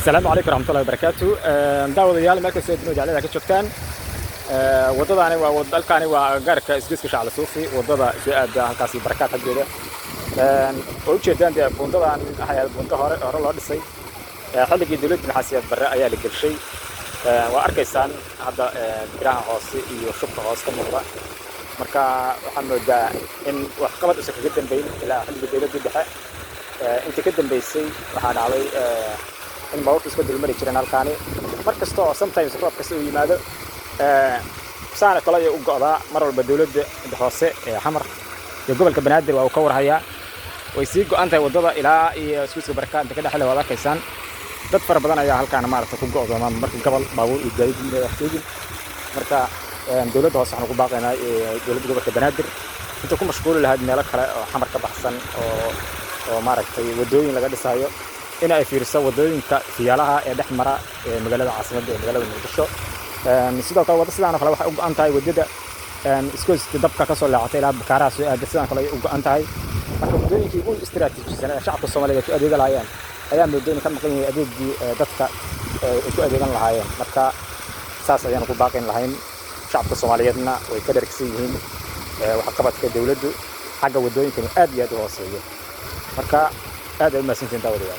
السلام عليكم ورحمة الله وبركاته. داودyaal meel kasta oo jeclada ka joogtaan wadadani waa wadalkani waa gaarka isgoyska Shacla Suufi wadada soo aada halkaasi barakaad xageeda oo u jeedaan bundadan hay'ad bunda hore loo dhisay xilligii dawladda xasiyaad barre ayaa la galshay waa arkaysaan hadda biraha hoose iyo shubka hoose ka muuqda marka waxaan moodaa in wax qabad isu kaga dambeeyay ilaa xilligii dawladda dhexe inta ka dambeysay waxa dhacday in bawrtu isku dulmari jireen halkaani markasta oo sometimes roobka soo yimaado saana kale ay u go'daa mar walba dawladda hoose ee xamar iyo gobolka Banaadir waa uu ka warhayaa way sii go'antahay wadada ilaa iyo isku barakaad inta ka dhaxlay wada arkaysan dad fara badan ayaa halkaan maaragtay ku go'dooma markii gobol baabuur iyo gaadiid ay waqtiga marka dawladda hoose waxaan ku baaqaynaa dawladda gobolka Banaadir inta ku mashquul lahayd meel kale oo xamar ka baxsan oo maaragtay wadooyin laga dhisayo in ay fiirso wadooyinka fiyaalaha ee dhexmara magaalada caasimadda ee magaalada Muqdisho sidoo kale wada sidaan kale waxa u go'an tahay wadada isku dabka ka soo laacatay ilaa Bakaaraha soo aad sidaan kale u go'an tahay marka wadooyinkii ugu istiraatiijisan ee shacabka Soomaaliyeed ku adeegan lahaayeen ayaa wadooyin ka maqan yahay adeegii dadka ku adeegan lahaayeen marka saas ayaan ku baaqin lahayn shacabka Soomaaliyeedna way ka dharagsan yihiin waxa qabadka dawladdu xagga wadooyinka aad iyo aad u hooseeyo marka aad ay u maasantiin dawladda